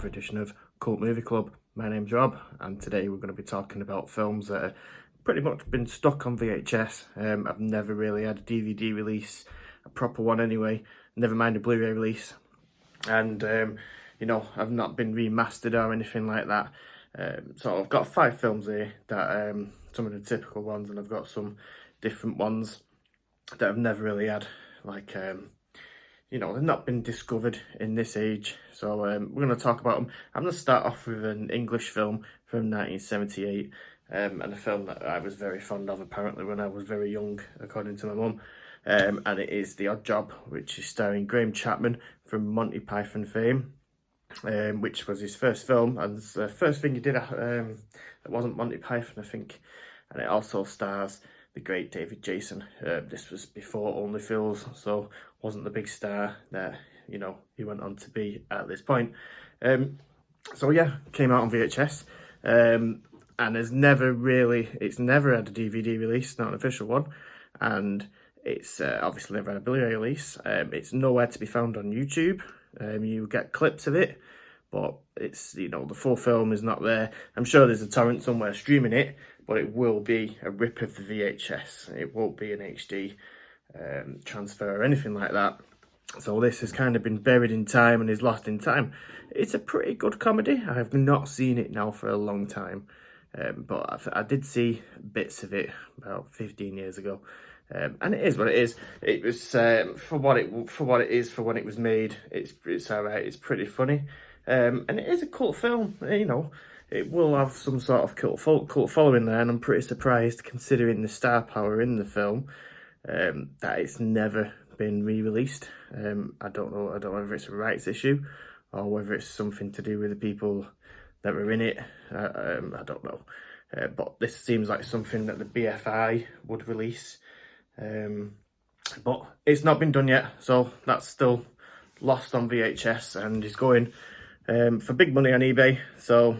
another edition of Cult Movie Club. My name's Rob, and today we're going to be talking about films that have pretty much been stuck on VHS. I've never really had a DVD release, a proper one anyway, never mind a Blu-ray release. And, I've not been remastered or anything like that. So I've got 5 films here that some of the typical ones, and I've got some different ones that I've never really had, like they've not been discovered in this age. So we're going to talk about them. I'm going to start off with an English film from 1978, and a film that I was very fond of apparently when I was very young, according to my mum. And it is The Odd Job, which is starring Graham Chapman from Monty Python fame, which was his first film, and the first thing he did that wasn't Monty Python, I think. And it also stars the great David Jason. This was before Only Fools, so wasn't the big star that he went on to be at this point. So yeah, came out on VHS, and it's never had a DVD release, not an official one, and it's obviously never had a Blu-ray release. It's nowhere to be found on YouTube. You get clips of it, but it's the full film is not there. I'm sure there's a torrent somewhere streaming it, but it will be a rip of the VHS. It won't be an HD transfer or anything like that. So this has kind of been buried in time and is lost in time. It's a pretty good comedy. I have not seen it now for a long time, but I did see bits of it about 15 years ago. And it is what it is. It was for what it is for when it was made. It's alright. It's pretty funny, and it is a cult film. It will have some sort of cult following there, and I'm pretty surprised, considering the star power in the film, that it's never been re-released. I don't know whether it's a rights issue or whether it's something to do with the people that were in it. I don't know, but this seems like something that the BFI would release. But it's not been done yet, so that's still lost on VHS and is going for big money on eBay. So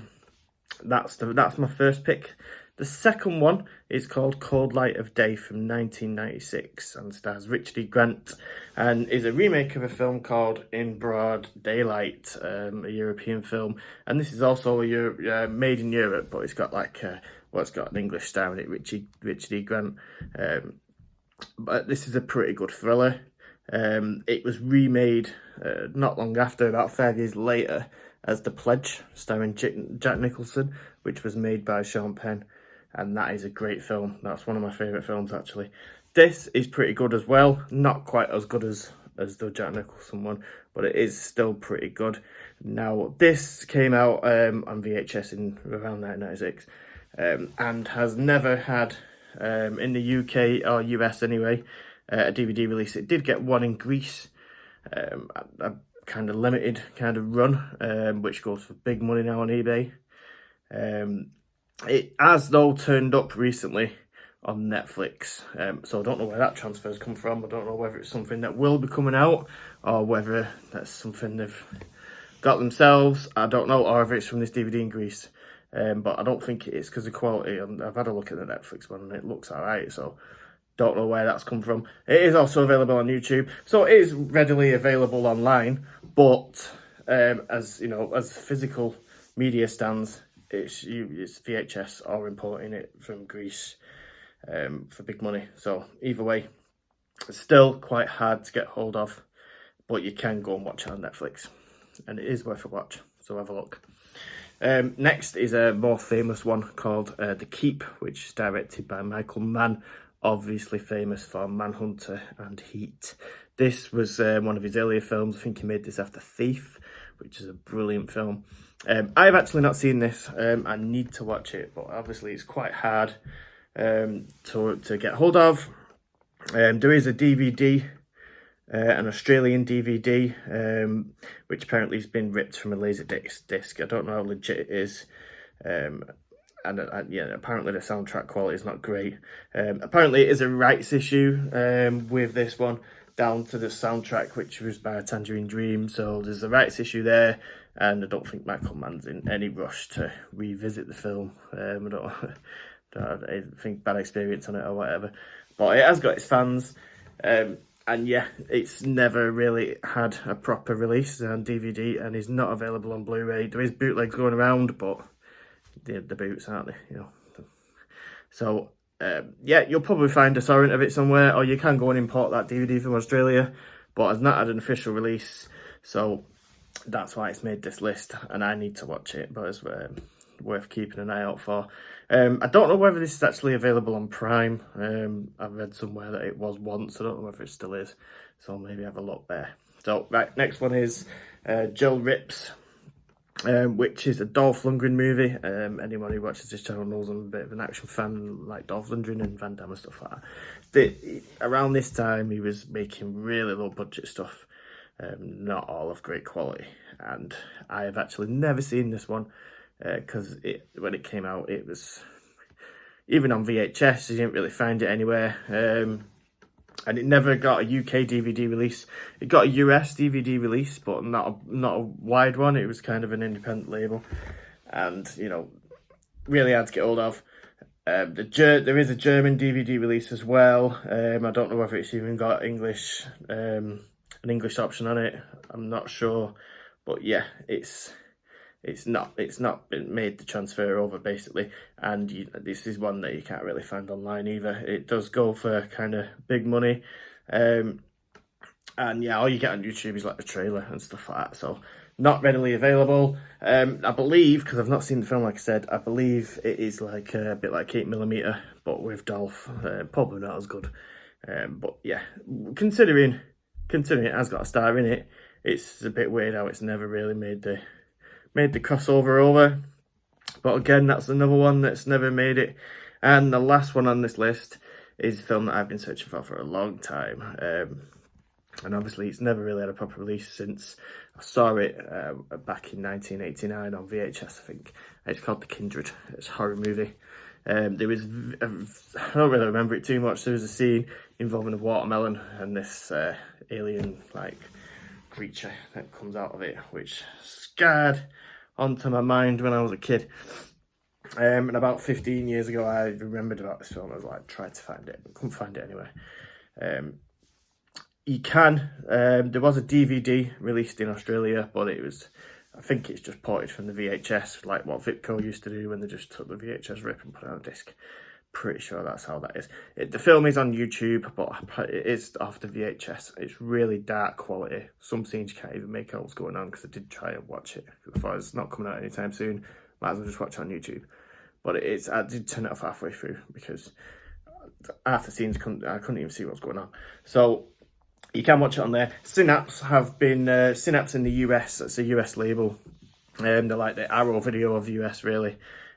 that's my first pick. The second one is called Cold Light of Day from 1996 and stars Richard E. Grant, and is a remake of a film called In Broad Daylight, a European film. And this is also made in Europe, but it's got it's got an English star in it, Richard E. Grant. But this is a pretty good thriller. It was remade not long after, about 5 years later, as The Pledge, starring Jack Nicholson, which was made by Sean Penn. And that is a great film. That's one of my favourite films, actually. This is pretty good as well. Not quite as good as the Jack Nicholson one, but it is still pretty good. Now, this came out on VHS in around 1996, and has never had, in the UK or US anyway, a DVD release. It did get one in Greece, a kind of limited kind of run, which goes for big money now on eBay. It has though turned up recently on Netflix, so I don't know where that transfer's come from. I don't know whether it's something that will be coming out or whether that's something they've got themselves. I don't know, or whether it's from this DVD in Greece. But I don't think it is because of quality. I've had a look at the Netflix one and it looks alright, so don't know where that's come from. It is also available on YouTube, so it is readily available online, but as physical media stands, it's VHS or importing it from Greece for big money. So either way, it's still quite hard to get hold of, but you can go and watch it on Netflix, and it is worth a watch, so have a look. Next is a more famous one called The Keep, which is directed by Michael Mann, obviously famous for Manhunter and Heat. This was one of his earlier films. I think he made this after Thief, which is a brilliant film. I've actually not seen this. I need to watch it, but obviously it's quite hard to get hold of. There is a DVD, an Australian DVD, which apparently has been ripped from a Laserdisc. I don't know how legit it is. And apparently the soundtrack quality is not great. Apparently it is a rights issue with this one, down to the soundtrack, which was by Tangerine Dream. So there's a rights issue there, and I don't think Michael Mann's in any rush to revisit the film. I don't think bad experience on it or whatever, but it has got its fans. And yeah, it's never really had a proper release on DVD and is not available on Blu-ray. There is bootlegs going around, but the boots, aren't they? You know. So yeah, you'll probably find a torrent of it somewhere, or you can go and import that DVD from Australia, but it's not had an official release, so that's why it's made this list, and I need to watch it, but it's worth keeping an eye out for. I don't know whether this is actually available on Prime. I've read somewhere that it was once. I don't know whether it still is, so maybe have a look there. So right, next one is Jill Rips, which is a Dolph Lundgren movie. Anyone who watches this channel knows I'm a bit of an action fan, like Dolph Lundgren and Van Damme and stuff like that. Around this time, he was making really low budget stuff, not all of great quality, and I have actually never seen this one, because when it came out, it was, even on VHS, you didn't really find it anywhere, and it never got a UK DVD release. It got a US DVD release, but not a wide one. It was kind of an independent label, and you know, really hard to get hold of. There is a German DVD release as well. I don't know whether it's even got English, an English option on it. I'm not sure, but yeah, it's not been made the transfer over basically, and this is one that you can't really find online either. It does go for kind of big money, and yeah, all you get on YouTube is like the trailer and stuff like that, so not readily available. I believe, because I've not seen the film, like I said, I believe it is like a bit like 8mm, but with Dolph. Probably not as good, but yeah, considering it has got a star in it, it's a bit weird how it's never really made the crossover over. But again, that's another one that's never made it. And the last one on this list is a film that I've been searching for a long time, and obviously it's never really had a proper release since I saw it back in 1989 on VHS, I think. It's called The Kindred. It's a horror movie. There was, I don't really remember it too much. There was a scene involving a watermelon and this alien like creature that comes out of it, which scarred onto my mind when I was a kid. And about 15 years ago, I remembered about this film. I was like, tried to find it, couldn't find it anywhere. You can, there was a DVD released in Australia, but it was, I think it's just ported from the VHS, like what Vipco used to do when they just took the VHS rip and put it on a disc. Pretty sure that's how that is. The film is on YouTube, but it is off the VHS. It's really dark quality. Some scenes you can't even make out what's going on, because I did try and watch it. I thought it's not coming out anytime soon. Might as well just watch it on YouTube. But I did turn it off halfway through, because half the scenes I couldn't even see what's going on. So you can watch it on there. Synapse have been, Synapse in the US, that's a US label. They're like the Arrow Video of the US, really.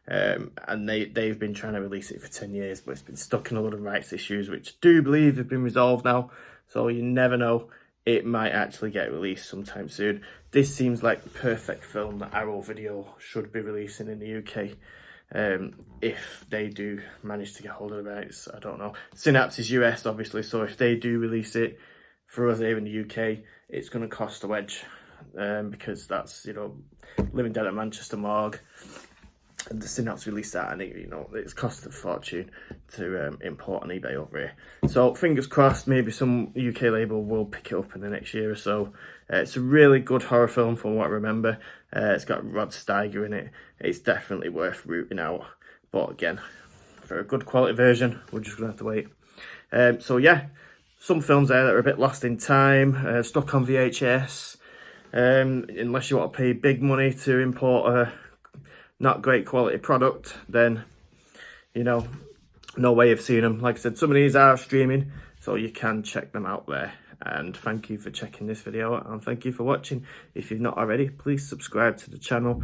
And they've been trying to release it for 10 years, but it's been stuck in a lot of rights issues, which I do believe have been resolved now. So you never know, it might actually get released sometime soon. This seems like the perfect film that Arrow Video should be releasing in the UK. If they do manage to get hold of the rights, I don't know. Synapse is US, obviously, so if they do release it for us here in the UK, it's going to cost a wedge, because that's, you know, Living Dead at Manchester Morgue. And the Synapse released that, and it's cost a fortune to import on eBay over here. So fingers crossed, maybe some UK label will pick it up in the next year or so. It's a really good horror film from what I remember. It's got Rod Steiger in it. It's definitely worth rooting out. But again, for a good quality version, we're just going to have to wait. So yeah, some films there that are a bit lost in time, stuck on VHS. Unless you want to pay big money to import a not great quality product, then, you know, no way of seeing them. Like I said, some of these are streaming, so you can check them out there. And thank you for checking this video out, and thank you for watching. If you've not already, please subscribe to the channel.